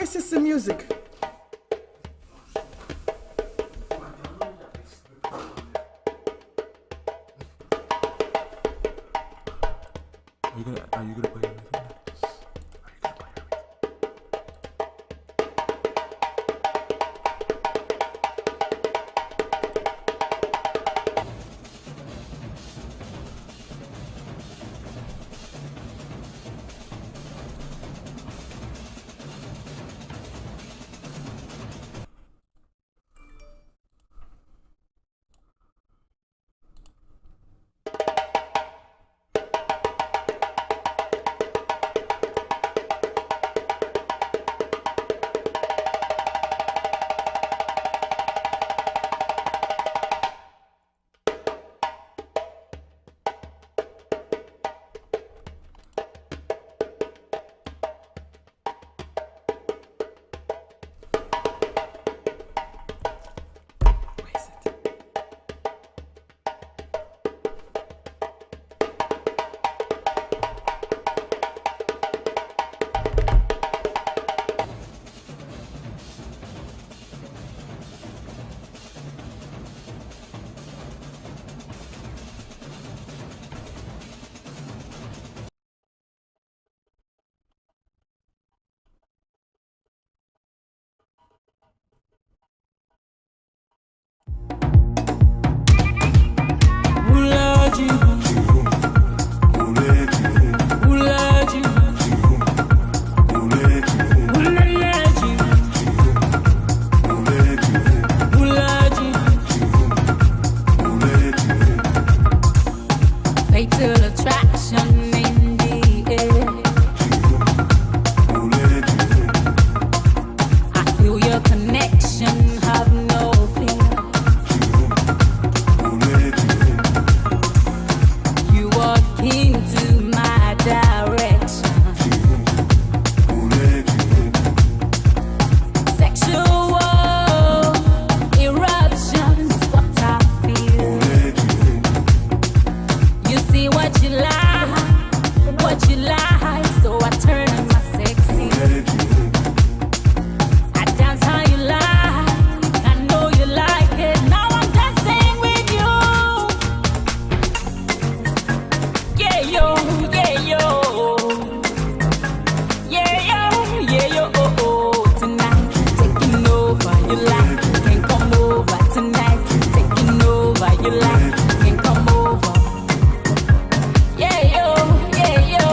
This is the music. Are you gonna play anything? Fatal attraction in the air. I feel your connection, have no fear. You walk into my direction. Sexual eruptions, what I feel. You see what you like, so I turn on my sexy. I dance how you like, I know you like it. Now I'm dancing with you. Yeah, yo, yeah, yo. Yeah, yo, yeah, yo, oh, oh. Tonight, taking over, you like, can come over. Tonight, taking over, you like, can come over. Yeah, yo, yeah, yo.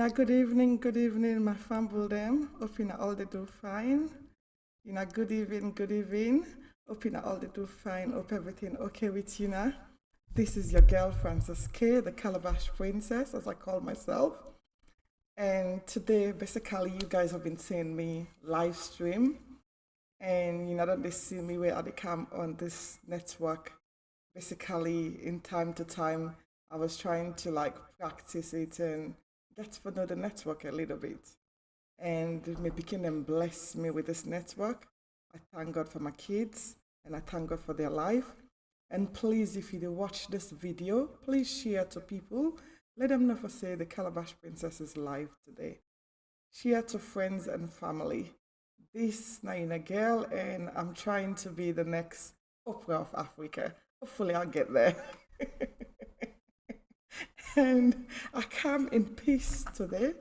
good evening, my family them. Hope you know all they do fine. Good evening, good evening. Hope you know all they do fine. Hope everything okay with you now. This is your girl Frances K, the Calabash Princess, as I call myself. And today, basically, you guys have been seeing me live stream, and that they see me where I come on this network. Basically, in time to time, I was trying to like practice it and get to know the network a little bit. And may begin and bless me with this network. I thank God for my kids and I thank God for their life. And please, if you do watch this video, please share to people. Let them know for say the Calabash Princess is live today. Share to friends and family. This Naina girl, and I'm trying to be the next Oprah of Africa. Hopefully, I'll get there. And I come in peace today,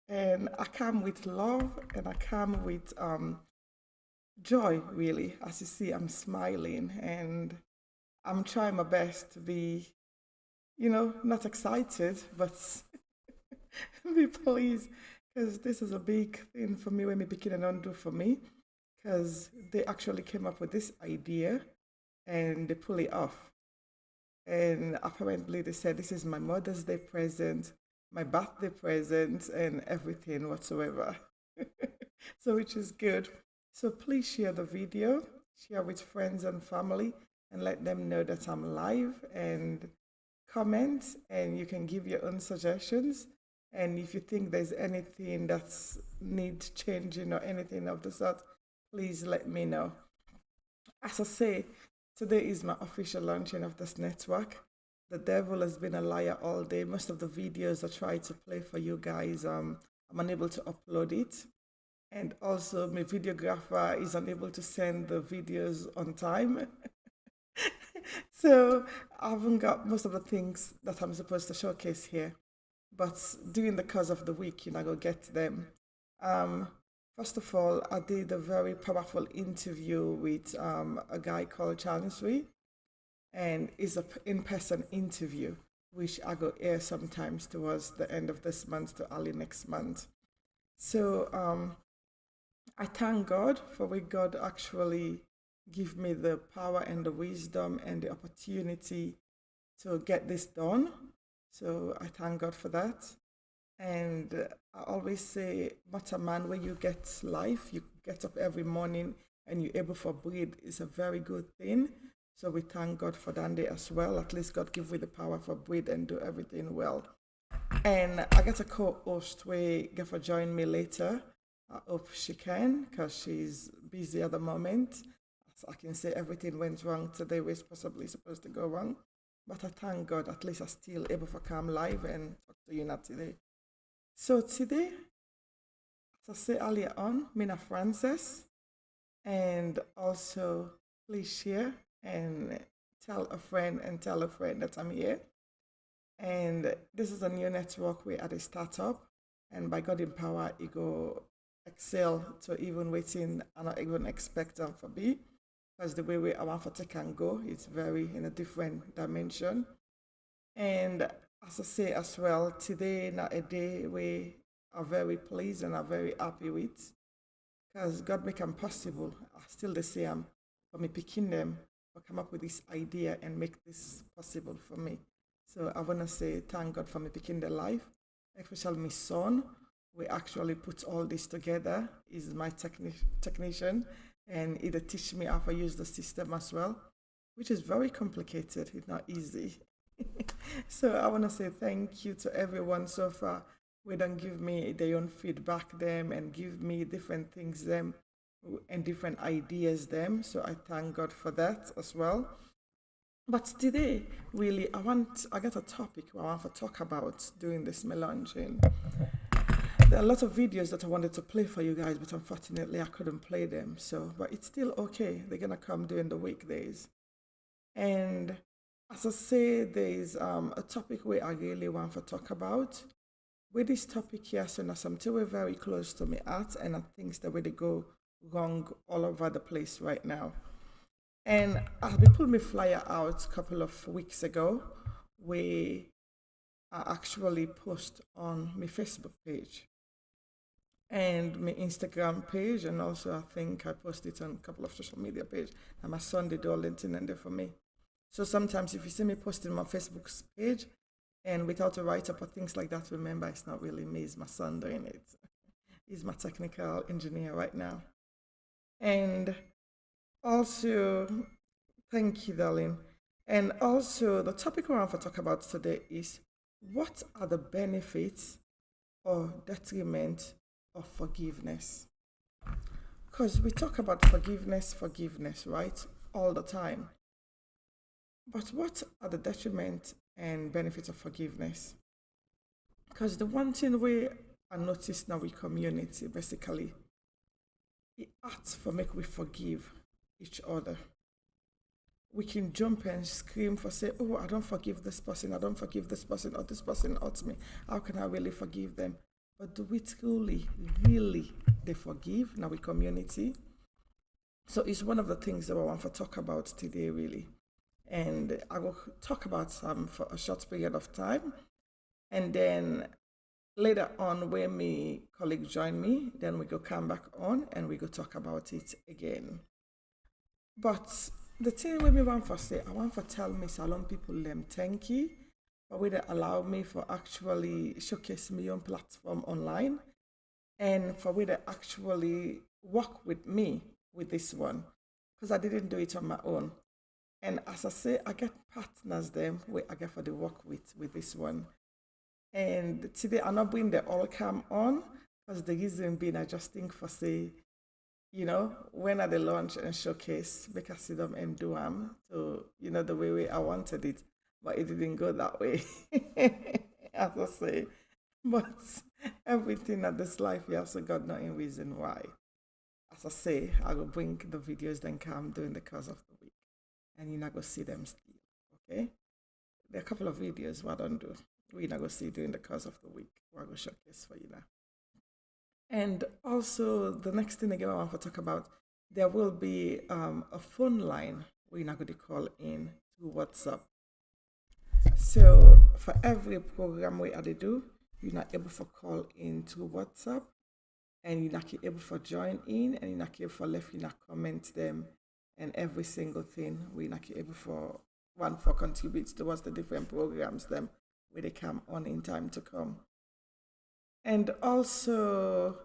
and I come with love, and I come with joy. Really, as you see, I'm smiling, and I'm trying my best to be, not excited, but be pleased, because this is a big thing for me when we begin and undo for me, because they actually came up with this idea and they pull it off. And apparently they said this is my Mother's Day present, my birthday present, and everything whatsoever. So which is good. So please share the video, share with friends and family, and let them know that I'm live, and comment, and you can give your own suggestions. And if you think there's anything that's need changing or anything of the sort, please let me know. As I say, today is my official launching of this network. The devil has been a liar all day. Most of the videos I try to play for you guys, I'm unable to upload it. And also my videographer is unable to send the videos on time. So I haven't got most of the things that I'm supposed to showcase here. But during the course of the week, I go get them. Um, First of all, I did a very powerful interview with a guy called Chancery, and it's a in-person interview, which I go air sometimes towards the end of this month to early next month. So I thank God for what God actually give me the power and the wisdom and the opportunity to get this done. So I thank God for that. And I always say, what a man, when you get life, you get up every morning and you're able to breathe is a very good thing. So we thank God for that day as well. At least God give me the power for breathe and do everything well. And I got a co-host where get for join me later. I hope she can, because she's busy at the moment. So I can say everything went wrong today, was possibly supposed to go wrong. But I thank God, at least I'm still able to come live and talk to you now today. So today, as I said earlier on, Mina Frances, and also please share and tell a friend that I'm here. And this is a new network we at a startup, and by God in power, it go excel to even waiting and not even expect them for be, because the way we I want for take and go, it's very in a different dimension. And as I say as well, today not a day we are very pleased and are very happy with, because God make them possible. I still the same for me picking them to come up with this idea and make this possible for me. So I want to say thank God for me picking the life, especially my son. We actually put all this together. He's my technician, and he teach me how to use the system as well, which is very complicated. It's not easy. So I want to say thank you to everyone so far. We don't give me their own feedback them and give me different things them and different ideas them. So I thank God for that as well. But today, really, I got a topic I want to talk about during this launching. There are a lot of videos that I wanted to play for you guys, but unfortunately I couldn't play them. So, but it's still okay. They're gonna come during the weekdays. And as I say, there's a topic where I really want to talk about. With this topic here, so now something we're very close to my heart, and I think the way they go wrong all over the place right now. And as we pulled my flyer out a couple of weeks ago, we I actually post on my Facebook page and my Instagram page, and also I think I post it on a couple of social media pages. And my son did all LinkedIn and there for me. So sometimes if you see me posting my Facebook page and without a write up or things like that, remember it's not really me, it's my son doing it. He's my technical engineer right now. And also, thank you, darling. And also, the topic we want to talk about today is what are the benefits or detriment of forgiveness? Because we talk about forgiveness, right? All the time. But what are the detriments and benefits of forgiveness? Because the one thing we I notice now with community, basically, it asks for make we forgive each other. We can jump and scream for say, oh, I don't forgive this person, I don't forgive this person, or this person hurts me. How can I really forgive them? But do we truly, really, they forgive now with community? So it's one of the things that I want to talk about today, really. And I will talk about some for a short period of time. And then later on, when my colleague join me, then we go come back on and we go talk about it again. But the thing with me want for say, I want to tell me salon people them thank you for way they allow me for actually showcase my own platform online and for way they actually work with me with this one because I didn't do it on my own. And as I say, I get partners them where I get for the work with this one. And today I'm not bring the all come on because the reason being I just think for say, when at the launch and showcase, make I see them and do them to, the way I wanted it. But it didn't go that way. As I say. But everything at this life you also got no reason why. As I say, I will bring the videos then come during the course of the week. And you're not gonna see them still. Okay? There are a couple of videos what I don't do. We're not gonna see during the course of the week. We're gonna showcase for you now. And also the next thing again I want to talk about, there will be a phone line we're not going to call in to WhatsApp. So for every program we are to do, you're not able to call in to WhatsApp and you're not able to join in and you're not able to left, you're not comment them and every single thing we're not able for one for contribute towards the different programs them where they come on in time to come. And also,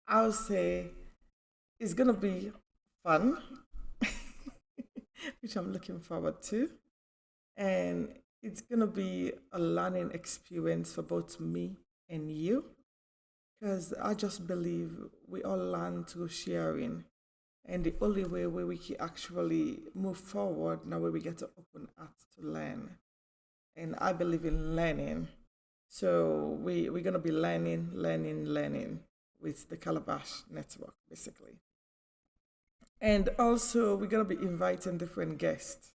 I'll say it's gonna be fun, which I'm looking forward to. And it's gonna be a learning experience for both me and you. Because I just believe we all learn through sharing. And the only way where we can actually move forward now where we get to open heart to learn. And I believe in learning. So we're going to be learning with the Calabash Network, basically. And also, we're going to be inviting different guests.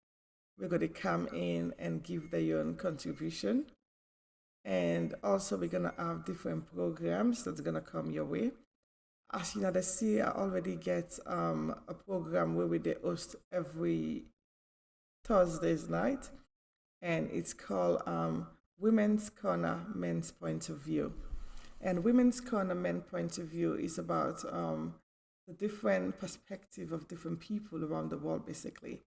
We're going to come in and give their own contribution. And also, we're going to have different programs that's going to come your way. As you know, they see, I already get a program where we host every Thursdays night. And it's called Women's Corner Men's Point of View. And Women's Corner Men's Point of View is about the different perspective of different people around the world, basically.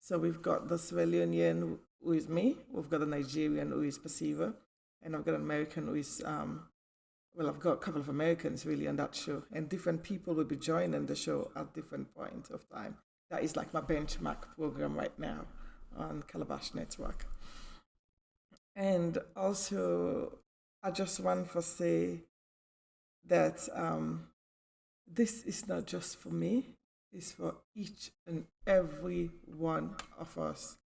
So we've got the Sierra Leonean who is me, we've got a Nigerian who is Perceiver, and I've got an American who is, I've got a couple of Americans really on that show, and different people will be joining the show at different points of time. That is like my benchmark program right now on Calabash Network. And also, I just want to say that this is not just for me, it's for each and every one of us.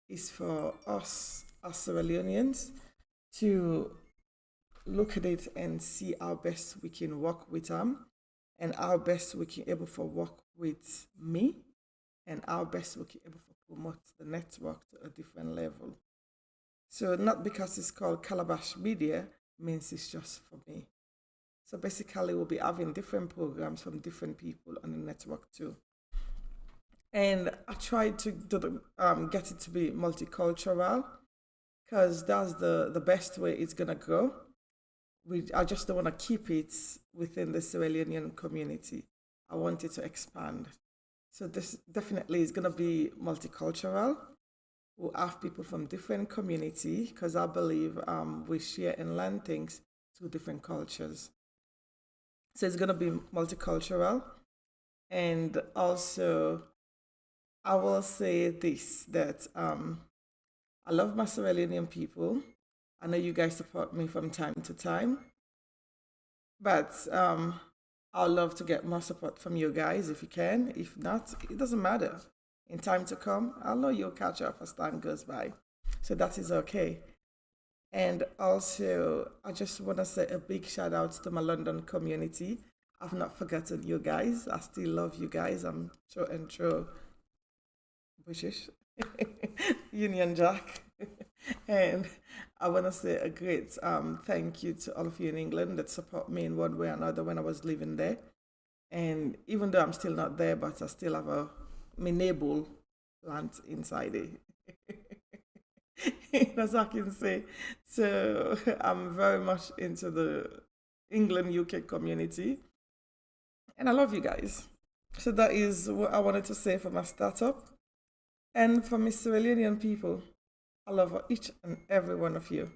It's for us as Sierra Leoneans to look at it and see how best we can work with them and how best we can able to work with me and how best we can able to promote the network to a different level. So not because it's called Calabash Media means it's just for me. So basically we'll be having different programs from different people on the network too. And I tried to get it to be multicultural because that's the best way it's gonna grow. I just don't want to keep it within the Sierra Leonean community. I want it to expand. So this definitely is gonna be multicultural. We'll have people from different community because I believe we share and learn things through different cultures. So it's gonna be multicultural, and also I will say this that I love my Sierra Leonean people. I know you guys support me from time to time, but I'd love to get more support from you guys if you can. If not, it doesn't matter. In time to come, I know you'll catch up as time goes by. So that is okay. And also, I just want to say a big shout out to my London community. I've not forgotten you guys. I still love you guys. I'm true and true British Union Jack. And I want to say a great thank you to all of you in England that support me in one way or another when I was living there. And even though I'm still not there, but I still have a minable plant inside it. As I can say. So I'm very much into the England UK community. And I love you guys. So that is what I wanted to say for my startup. And for my Sierra Leonean people, I love each and every one of you.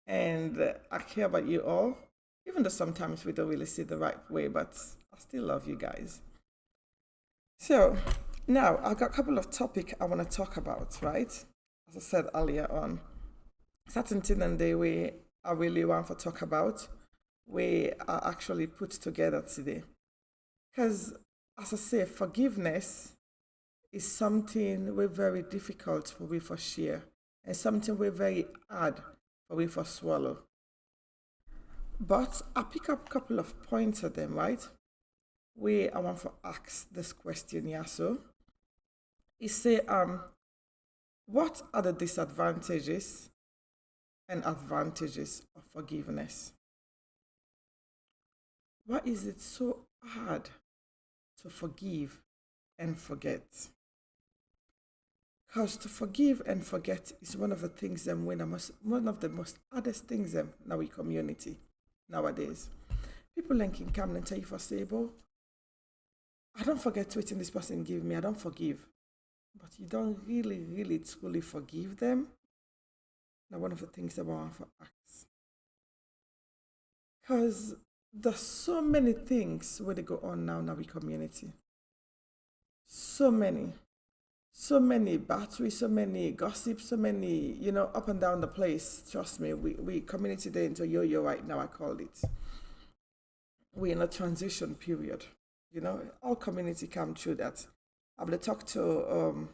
And I care about you all, even though sometimes we don't really see the right way, but I still love you guys. So now I've got a couple of topics I want to talk about, right? As I said earlier on, certain things and the way I really want to talk about, we are actually put together today. Because as I say, forgiveness is something we're very difficult for we for share, and something we're very hard for we for swallow. But I pick up a couple of points of them, right? Where I want to ask this question, yeah. So, it say, what are the disadvantages and advantages of forgiveness? Why is it so hard to forgive and forget? Because to forgive and forget is one of the things one of the most hardest things in our community nowadays. People like in come and tell you for stable, I don't forget what this person give me, I don't forgive. But you don't really, really truly forgive them. Now one of the things that I want to ask. Because there's so many things where they go on now in our community. So many. So many batteries, so many gossip, so many, up and down the place. Trust me, we community day into yo-yo right now, I call it. We're in a transition period. All community come through that. I've talked to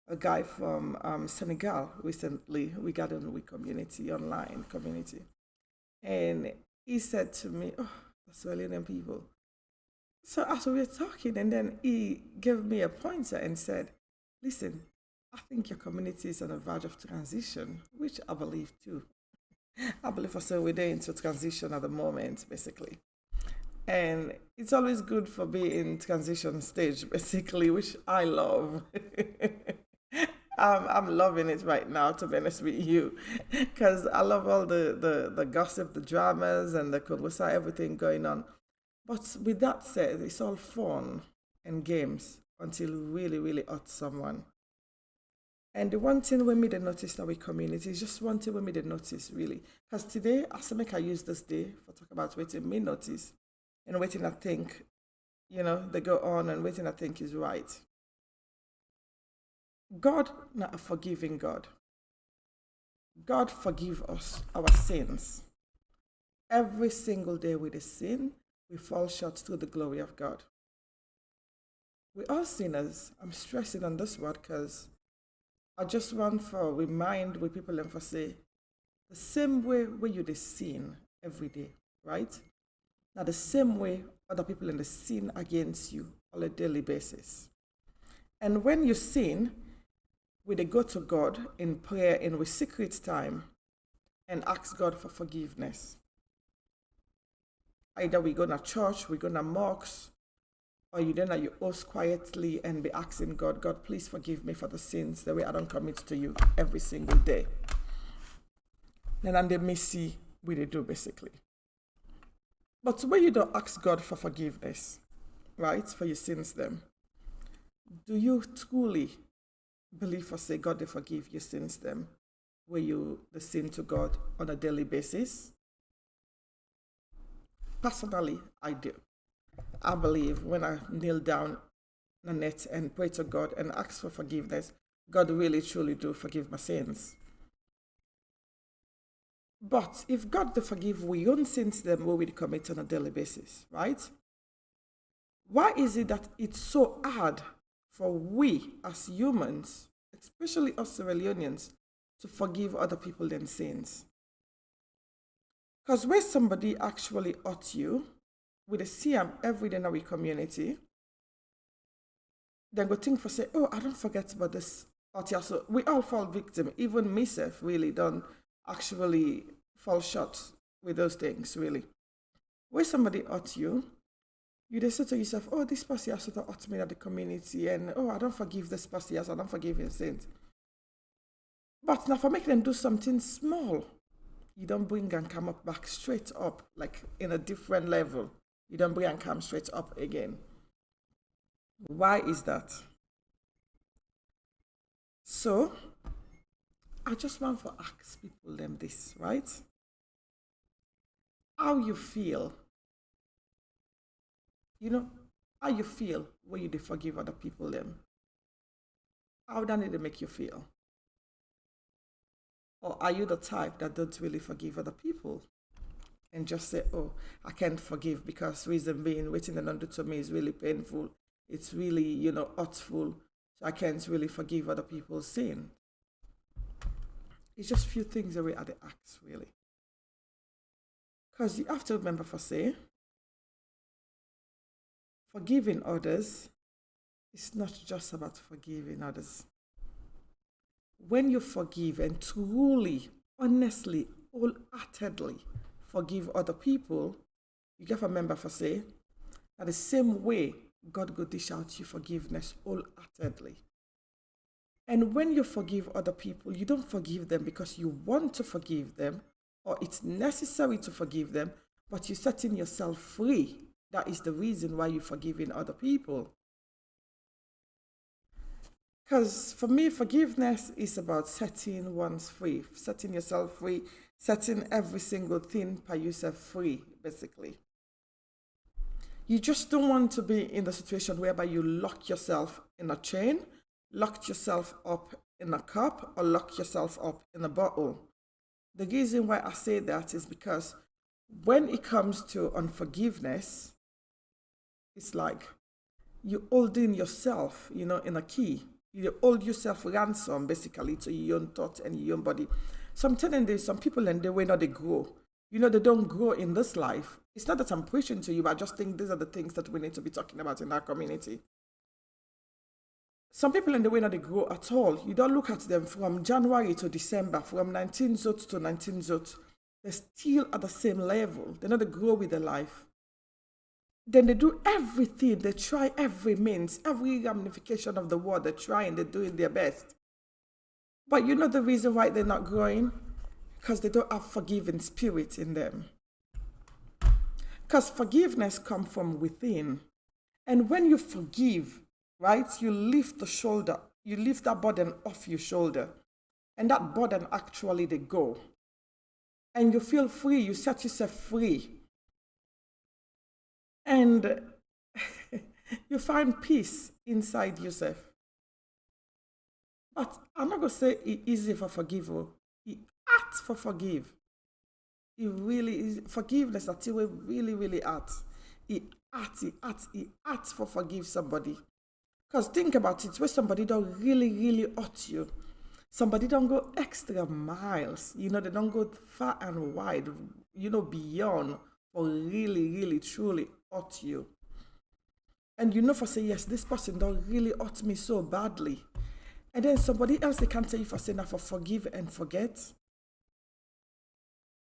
a guy from Senegal recently. We got on with community, online community. And he said to me, oh, that's Australian people. So after we were talking, and then he gave me a pointer and said, listen, I think your community is on the verge of transition, which I believe too. I believe also we're there into transition at the moment, basically. And it's always good for being in transition stage, basically, which I love. I'm loving it right now, to be honest with you, because I love all the gossip, the dramas, and the conversa, everything going on. But with that said, it's all fun and games until really, really hurt someone. And the one thing we made a notice in our community is just one thing we made a notice, really. Because today, I use this day for talk about waiting me notice and waiting I think, they go on and waiting I think is right. God, not a forgiving God. God forgive us our sins. Every single day with a sin, we fall short through the glory of God. We are sinners. I'm stressing on this word because I just want to remind with people and for say the same way where you sin every day, right? Now the same way other people in the sin against you on a daily basis. And when you sin, we go to God in prayer in with secret time and ask God for forgiveness. Either we go to church, we go to mosques, or you then you host quietly and be asking God, God, please forgive me for the sins the way I don't commit to you every single day. then and they may see what they do basically. But when you don't ask God for forgiveness, right, for your sins, then do you truly believe or say God they forgive your sins, them where you the sin to God on a daily basis? Personally, I do. I believe when I kneel down on the net and pray to God and ask for forgiveness, God really truly do forgive my sins. But if God to forgive we own sins them where we commit on a daily basis, right? Why is it that it's so hard for we as humans, especially us Sierra Leoneans, to forgive other people their sins? Because when somebody actually hurt you, we see them every day in our community, then go think for say, oh, I don't forget about this hurt you. So we all fall victim, even myself really don't actually fall short with those things, really. When somebody hurt you, you just say to yourself, oh, this person has sort of hurt me at the community, and oh, I don't forgive this person, yes, I don't forgive his sins. But now for making them do something small, you don't bring and come up back straight up, like in a different level. You don't bring and come straight up again. Why is that? So, I just want to ask people them this, right? How you feel, how you feel when you forgive other people them? How does it make you feel? Or are you the type that don't really forgive other people and just say, oh, I can't forgive because reason being, waiting and undo to me is really painful. It's really, hurtful. So I can't really forgive other people's sin. It's just few things that we are the acts, really. Because you have to remember for say, forgiving others is not just about forgiving others. When you forgive and truly, honestly, wholeheartedly forgive other people, you get a remember for say, that the same way God will dish out you forgiveness wholeheartedly. And when you forgive other people, you don't forgive them because you want to forgive them or it's necessary to forgive them, but you're setting yourself free. That is the reason why you're forgiving other people. Because for me, forgiveness is about setting one's free, setting yourself free, setting every single thing by yourself free, basically. You just don't want to be in the situation whereby you lock yourself in a chain, lock yourself up in a cup, or lock yourself up in a bottle. The reason why I say that is because when it comes to unforgiveness, it's like you holding yourself, in a key. You hold yourself ransom, basically, to your own thought and your own body. So I'm telling you, some people and the way not they grow. They don't grow in this life. It's not that I'm preaching to you, but I just think these are the things that we need to be talking about in our community. Some people in the way not they grow at all. You don't look at them from January to December, from 19 zot to 19 zot. They're still at the same level. They're not they grow with their life. Then they do everything. They try every means, every ramification of the word. They're trying, they're doing their best. But you know the reason why they're not growing? Because they don't have forgiving spirit in them. Because forgiveness comes from within. And when you forgive, right, you lift the shoulder, you lift that burden off your shoulder. And that burden actually they go. And you feel free, you set yourself free. And you find peace inside yourself. But I'm not going to say it's easy for forgive. It hard for forgive. It really is. Forgiveness that we really, really hard. It hard for forgive somebody. Because think about it, when somebody don't really, really hurt you, somebody don't go extra miles. They don't go far and wide, beyond for really, really, truly hurt you. And for say, yes, this person don't really hurt me so badly. And then somebody else, they can tell you for saying that for forgive and forget.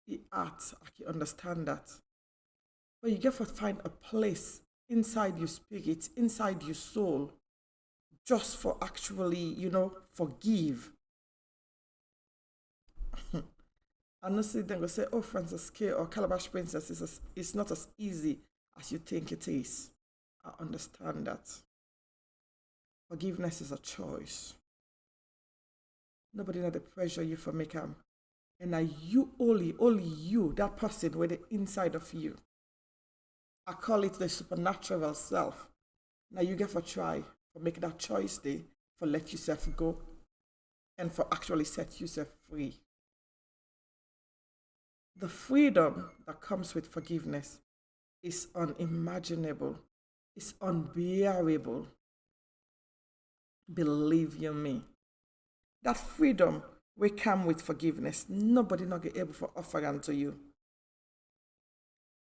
The art, I can understand that. But you get to find a place inside your spirit, inside your soul, just for actually, forgive. I'm not sitting there and go say, oh, Francis K or Calabash Princess is not as easy as you think it is. I understand that. Forgiveness is a choice. Nobody not the pressure you for make them. And now you only you, that person with the inside of you. I call it the supernatural self. Now you get for try, for make that choice day, for let yourself go, and for actually set yourself free. The freedom that comes with forgiveness is unimaginable. It's unbearable. Believe you me. That freedom will come with forgiveness. Nobody not get able to offer unto you.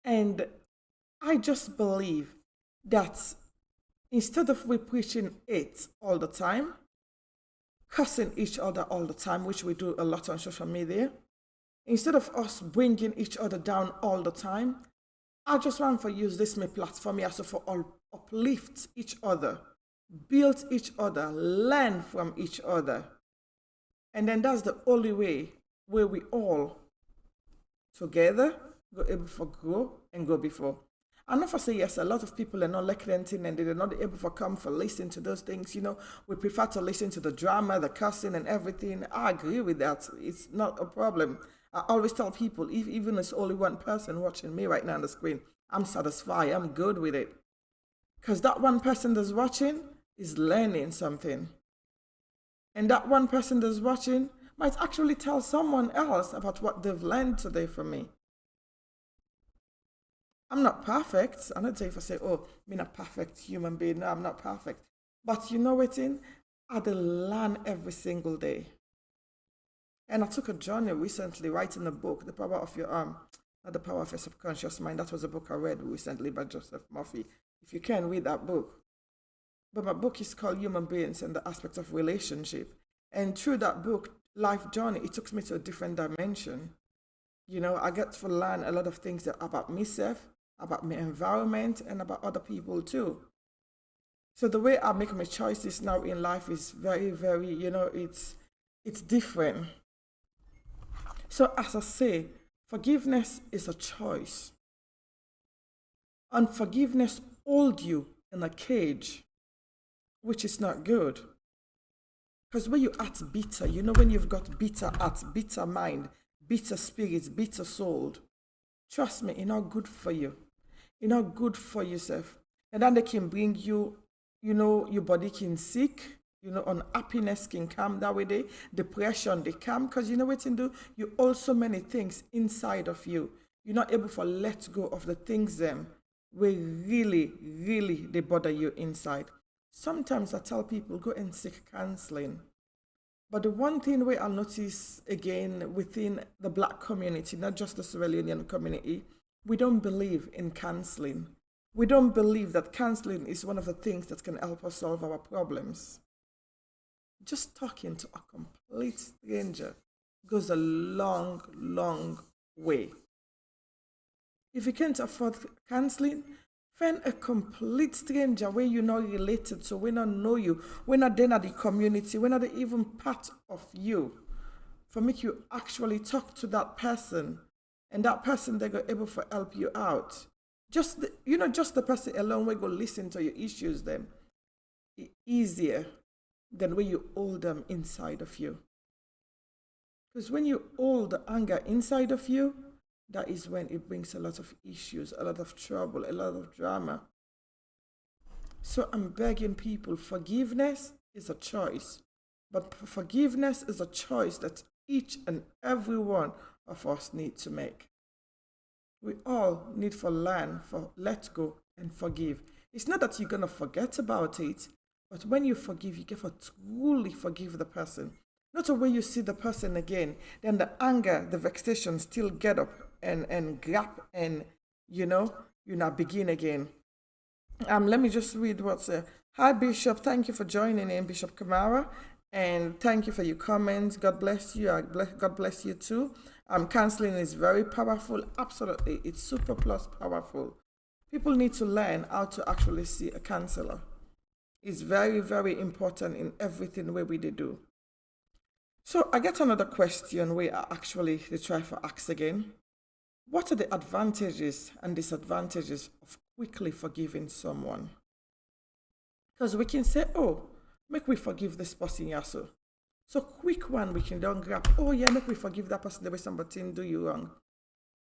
And I just believe that instead of we preaching it all the time, cussing each other all the time, which we do a lot on social media, instead of us bringing each other down all the time, I just want to use this my platform here so for all uplift each other, build each other, learn from each other. And then that's the only way where we all together go able to grow and go before. I know for say yes, a lot of people are not like anything and they're not able to come for listen to those things. You know, we prefer to listen to the drama, the cussing and everything. I agree with that. It's not a problem. I always tell people, if even it's only one person watching me right now on the screen, I'm satisfied. I'm good with it. Because that one person that's watching is learning something. And that one person that's watching might actually tell someone else about what they've learned today from me. I'm not perfect. I'm not saying if I say, oh, I'm a perfect human being. No, I'm not perfect. But you know what, I learn every single day. And I took a journey recently writing a book, The Power of Your not The Power of Your Subconscious Mind. That was a book I read recently by Joseph Murphy. If you can, read that book. But my book is called Human Beings and the Aspects of Relationship. And through that book, life journey, it took me to a different dimension. You know, I get to learn a lot of things about myself, about my environment, and about other people too. So the way I make my choices now in life is very, very, you know, it's different. So as I say, forgiveness is a choice. Unforgiveness holds you in a cage, which is not good. Because when you act bitter, you know, when you've got bitter heart, bitter mind, bitter spirits, bitter soul, trust me, it's not good for you. It's not good for yourself. And then they can bring you, you know, your body can sick, you know, unhappiness can come that way, depression, they come, because you know what you do? You also many things inside of you. You're not able to let go of the things them where really, really they bother you inside. Sometimes I tell people, go and seek counseling. But the one thing where I notice again within the Black community, not just the Sierra Leonean community, we don't believe in counseling. We don't believe that counseling is one of the things that can help us solve our problems. Just talking to a complete stranger goes a long, long way. If you can't afford counseling, find a complete stranger where you're not related to, we not know you, we're not then at the community, we're not even part of you. For make you actually talk to that person, and that person they go able to help you out. Just the person alone will go listen to your issues then. Easier than when you hold them inside of you. Because when you hold the anger inside of you, that is when it brings a lot of issues, a lot of trouble, a lot of drama. So I'm begging people, forgiveness is a choice. But forgiveness is a choice that each and every one of us need to make. We all need to learn for let go and forgive. It's not that you're going to forget about it, but when you forgive, you get to truly forgive the person. Not a way you see the person again, then the anger, the vexation still get up and grab and, begin again. Let me just read what's Hi, Bishop. Thank you for joining in, Bishop Kamara. And thank you for your comments. God bless you. God bless you too. Counseling is very powerful. Absolutely. It's super plus powerful. People need to learn how to actually see a counselor. It's very, very important in everything where we do. So I get another question where I actually they try for ask again. What are the advantages and disadvantages of quickly forgiving someone? Because we can say, oh, make we forgive this person, yeah, so. So quick one, we can don't grab, oh yeah, make we forgive that person the way somebody do you wrong.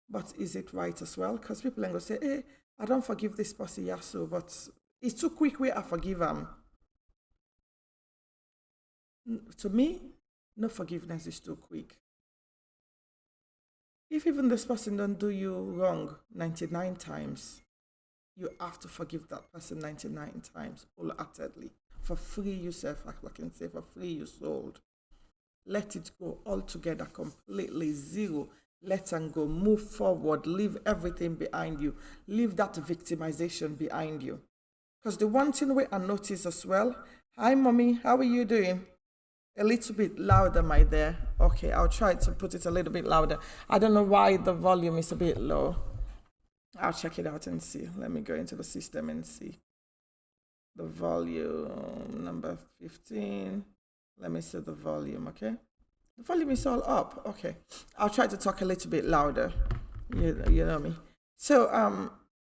But is it right as well? Because people are going to say, hey, I don't forgive this person, yeah, so, but it's too quick way I forgive them. To me, no forgiveness is too quick. If even this person don't do you wrong 99 times, you have to forgive that person 99 times wholeheartedly. For free yourself, I can say, for free you sold. Let it go altogether, completely zero. Let them go. Move forward. Leave everything behind you. Leave that victimization behind you. Because the one thing we I notice as well, hi mommy, how are you doing? A little bit louder, my dear. Okay, I'll try to put it a little bit louder. I don't know why the volume is a bit low. I'll check it out and see. Let me go into the system and see. The volume, number 15. Let me see the volume, okay? The volume is all up. Okay. I'll try to talk a little bit louder. You know me. So,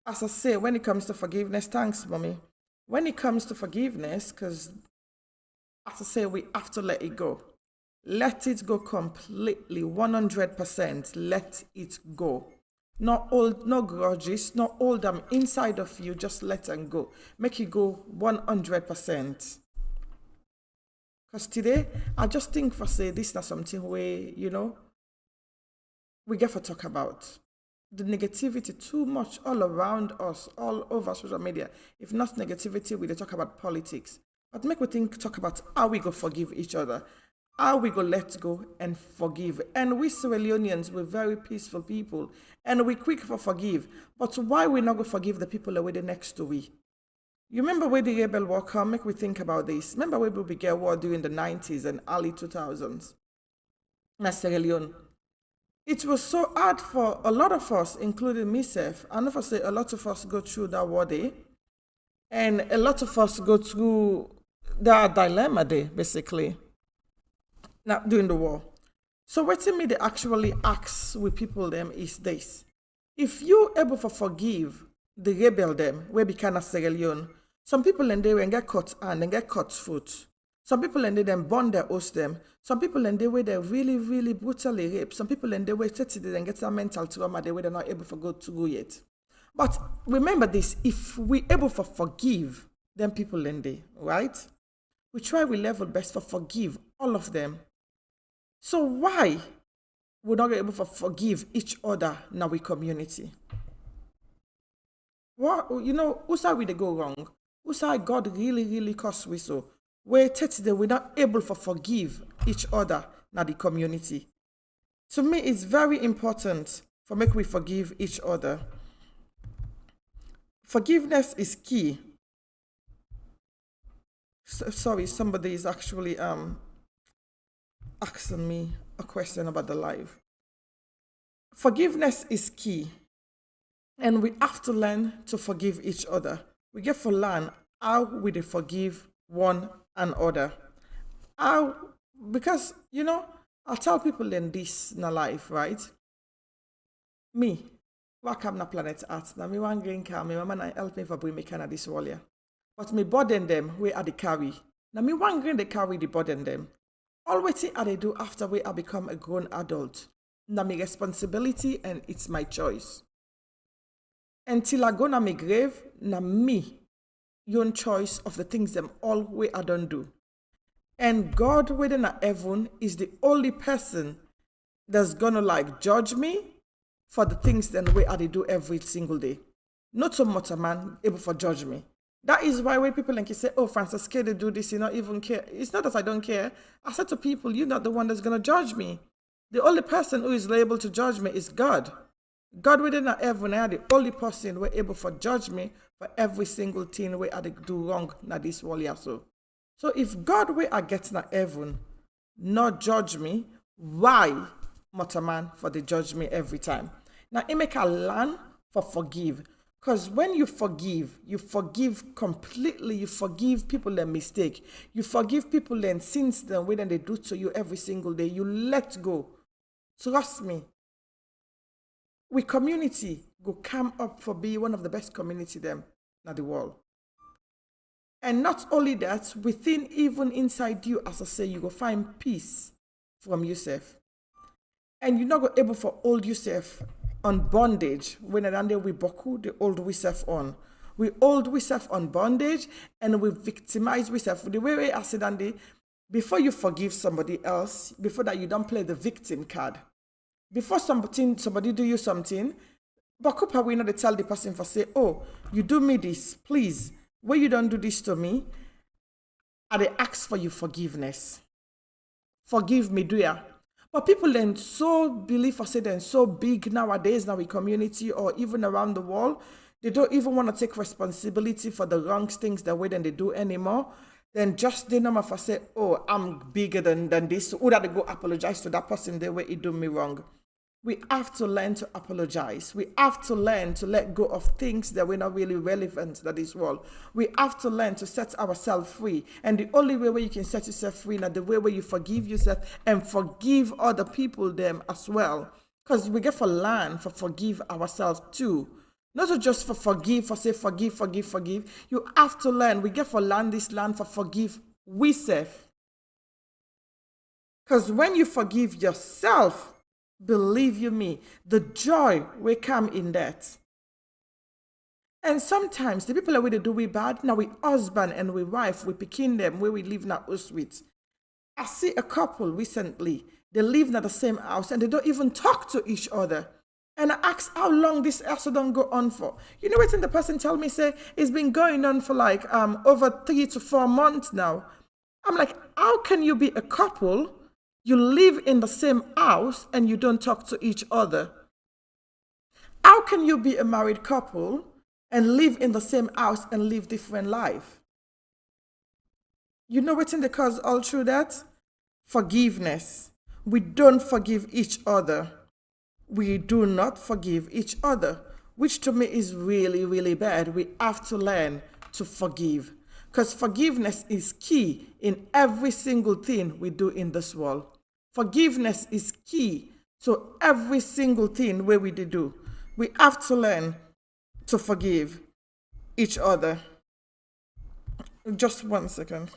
as I say, when it comes to forgiveness, thanks, mommy. When it comes to forgiveness, because as I say, we have to let it go. Let it go completely, 100%. Let it go. Not hold, no grudges, not hold them inside of you. Just let them go. Make it go 100%. Because today, I just think for say this is something where, we get to talk about. The negativity too much all around us, all over social media. If not negativity, we talk about politics. But make we talk about how we go forgive each other, how we go let go and forgive. And we Sierra Leoneans, we're very peaceful people, and we quick for forgive. But why we not go forgive the people away the next to we? You remember where the rebel war come? Make we think about this. Remember where we began war during the 90s and early 2000s? In Sierra Leone. It was so hard for a lot of us, including myself. I never say a lot of us go through that war day. And a lot of us go through that dilemma day, basically. Now, during the war. So what me they actually ask with people them is this. If you able to forgive the rebel them, where become a Sierra Leone, some people and they will get cut hand and get cut foot. Some people and they then burn their host them. Some people and they way they really, really brutally rape. Some people and they way they and get a mental trauma, they way they're not able to go through yet. But remember this, if we able to forgive them people and they, right? We try we level best for forgive all of them. So why we're not able to forgive each other in our community? What who side we they go wrong? Who side God really, really cost we so? Where we're not able to forgive each other in the community. To me, it's very important for make we forgive each other. Forgiveness is key. Sorry, somebody is actually asking me a question about the live. Forgiveness is key. And we have to learn to forgive each other. We get to learn how we forgive one another. How, because, I tell people in this in life, right? Me, work am na planet Earth. Now me one green car, my mama help me for bring me kind of this wall. But me burden them where are the carry. Now me one green they carry the burden them. All what I do after we I become a grown adult. Now my responsibility and it's my choice. Until I go na my grave, na me, your choice of the things them all way I don't do. And God within heaven is the only person that's gonna judge me for the things that way I do every single day. Not so much a man able for judge me. That is why when people say, oh, Francis, care they do this, you not even care. It's not that I don't care. I said to people, you're not the one that's gonna judge me. The only person who is able to judge me is God. God within heaven, I are the only person who able for judge me for every single thing where I do wrong na this world so. So if God where I get na heaven, not judge me, why not a man for the judge me every time? Now it make a learn for forgive. Because when you forgive completely. You forgive people their mistake. You forgive people their sins the way that they do to you every single day. You let go. Trust me. We community go come up for being one of the best community them in the world. And not only that, within even inside you, as I say, you go find peace from yourself. And you're not go able for hold yourself on bondage when and we boku the hold yourself on. We hold yourself on bondage and we victimize yourself. The way I said and before you forgive somebody else, before that you don't play the victim card. Before somebody do you something, boku we not tell the person for say, oh, you do me this, please. When you don't do this to me, I they ask for your forgiveness. Forgive me, do ya? But people then so believe or say they're so big nowadays now in community or even around the world, they don't even want to take responsibility for the wrong things the way than they do anymore. Then just they know for say, oh, I'm bigger than this. So that they go apologize to that person the way he do me wrong. We have to learn to apologize. We have to learn to let go of things that were not really relevant to this world. We have to learn to set ourselves free. And the only way where you can set yourself free is the way where you forgive yourself and forgive other people them as well. Because we get for learn for forgive ourselves too. Not just for forgive, for say forgive. You have to learn. We get for learn this learn for forgive we self. Because when you forgive yourself, believe you me, the joy will come in that. And sometimes the people that we do we bad, now we husband and we wife, we picking them where we live now us with. I see a couple recently, they live in the same house and they don't even talk to each other. And I asked how long this also don't go on for. You know what the person tell me say it's been going on for like over 3 to 4 months now. I'm like, how can you be a couple? You live in the same house and you don't talk to each other. How can you be a married couple and live in the same house and live different life? You know what's in the cause all through that? Forgiveness. We don't forgive each other. We do not forgive each other, which to me is really, really bad. We have to learn to forgive. Because forgiveness is key in every single thing we do in this world. Forgiveness is key to every single thing where we do. We have to learn to forgive each other. Just 1 second.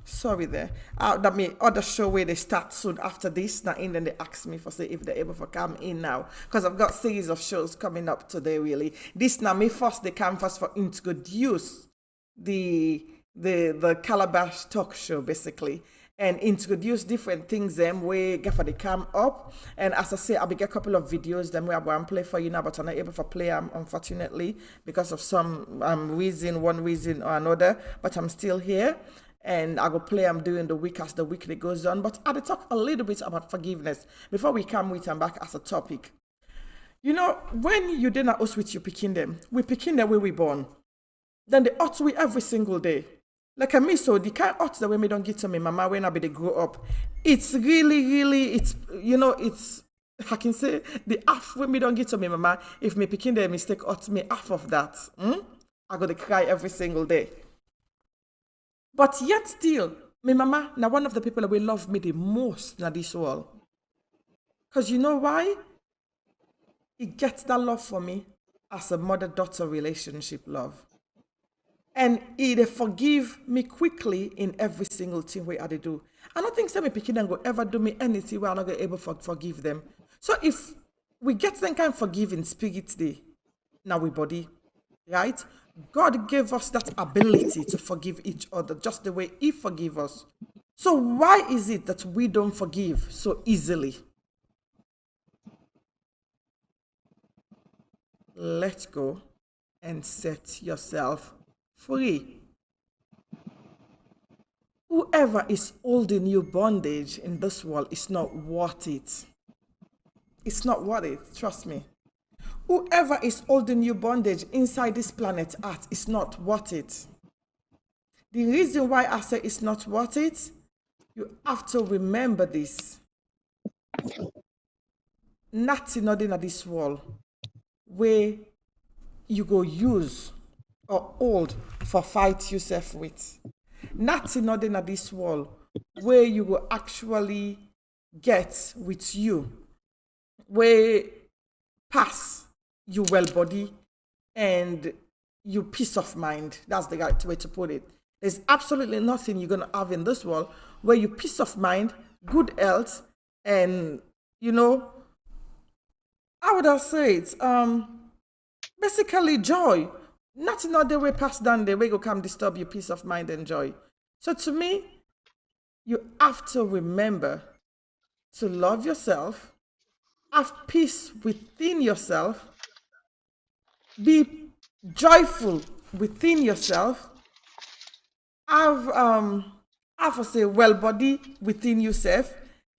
Sorry there. That may other show where they start soon after this. Now in then they ask me for say if they're able to come in now. Because I've got series of shows coming up today really. This now me first they come first for introduce the Calabash talk show basically. And introduce different things them where get for the come up. And as I say, I'll be get a couple of videos them where I want to play for you now, but I'm not able to play them unfortunately because of some reason, one reason or another. But I'm still here. And I go play them during the week as the weekly goes on. But I'll talk a little bit about forgiveness before we come with them back as a topic. You know, when you did not us with you picking them, we picking them where we born. Then they ought we every single day. Like a me, so the kind of that when me don't get to me mama when I be they grow up. It's really, it's, you know, it's, I can say the half when me don't get to me mama, if me picking the mistake ought me half of that. I go to cry every single day. But yet still, my mama, now one of the people that will love me the most in this world. Because you know why? He gets that love for me as a mother-daughter relationship love. And he they forgive me quickly in every single thing where I do. I don't think some people go ever do me anything where I'm not able to forgive them. So if we get them kind of forgiving spirit day, now we body, right? God gave us that ability to forgive each other just the way He forgive us. So why is it that we don't forgive so easily? Let go and set yourself free. Whoever is holding you bondage in this world is not worth it. It's not worth it, trust me. Whoever is holding you bondage inside this planet Earth is not worth it. The reason why I say it's not worth it, you have to remember this. nothing nothing at this wall where you go use or hold for fight yourself with. Nothing at this wall where you will actually get with you, where pass you well body and you peace of mind. That's the right way to put it. There's absolutely nothing you're gonna have in this world where you peace of mind, good health, and how would I say it? Basically joy. Nothing not the way pass down the way go come disturb your peace of mind and joy. So to me, you have to remember to love yourself, have peace within yourself, be joyful within yourself, have to say well body within yourself,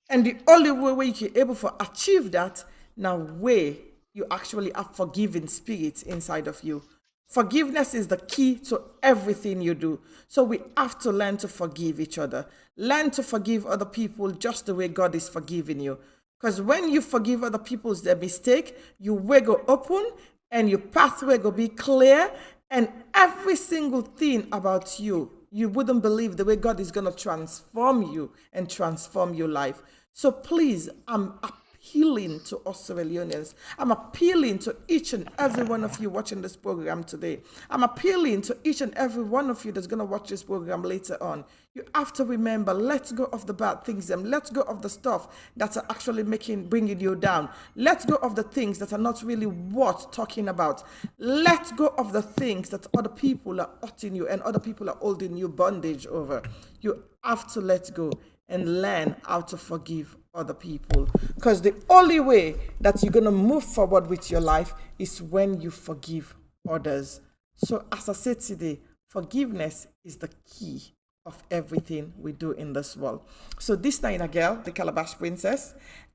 and the only way you can able to achieve that now way you actually have forgiving spirit inside of you. Forgiveness is the key to everything you do. So we have to learn to forgive each other. Learn to forgive other people just the way God is forgiving you. Because when you forgive other people's their mistake, your way go open and your pathway go be clear, and every single thing about you, you wouldn't believe the way God is going to transform you and transform your life. So please, I'm appealing to us Sierra Leoneans. I'm appealing to each and every one of you watching this program today. I'm appealing to each and every one of you that's going to watch this program later on. You have to remember, let go of the bad things, and let go of the stuff that are actually bringing you down. Let go of the things that are not really worth talking about. Let go of the things that other people are hurting you and other people are holding you bondage over. You have to let go and learn how to forgive other people. Because the only way that you're going to move forward with your life is when you forgive others. So as I said today, forgiveness is the key of everything we do in this world. So this night, a girl, the Calabash Princess,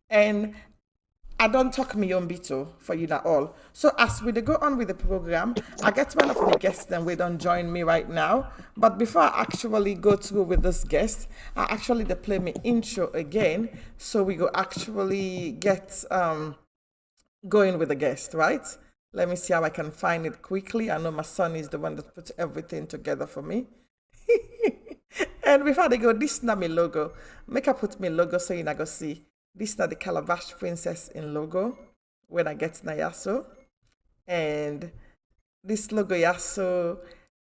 and I don't talk me on bito for you at all. So as we go on with the program, I get one of the guests then we don't join me right now. But before I actually go through with this guest, I actually they play me intro again. So we go actually get going with the guest, right? Let me see how I can find it quickly. I know my son is the one that puts everything together for me. And before they go, this is not my logo. Make I put my logo so you not go see. This is not the Calabash Princess in logo when I get na yaso. And this logo yaso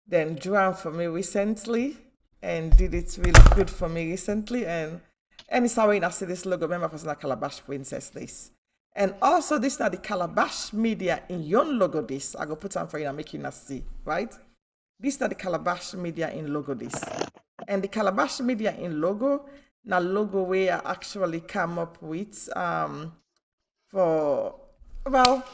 then drew for me recently and did it really good for me recently. And it's how when I see this logo, remember for Calabash Princess this. And also this is not the Calabash Media in your logo this. I go put on for you and make you not see, right? This is not the Calabash Media in logo this. And the Calabash Media in logo, now logo where I actually come up with for, well,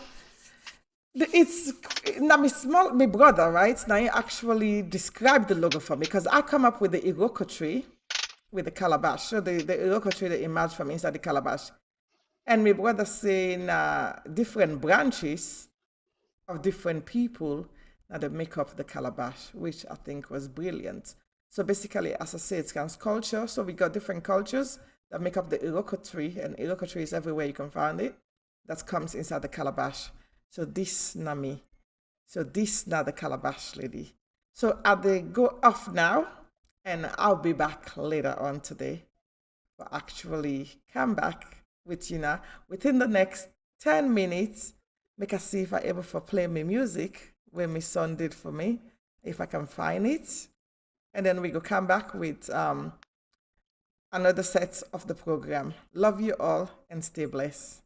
it's now my brother, right? Now he actually described the logo for me because I come up with the Iroko tree with the calabash. So the Iroko tree that emerged from inside the calabash. And my brother saying different branches of different people that they make up the calabash, which I think was brilliant. So basically, as I say, it's kind of culture. So we got different cultures that make up the Iroko tree, and Iroko tree is everywhere you can find it. That comes inside the calabash. So this Nami. So this now the calabash lady. So I they go off now, and I'll be back later on today. But actually come back with you now within the next 10 minutes. Make us see if I able to play my music where my son did for me, if I can find it. And then we go come back with another set of the program. Love you all and stay blessed.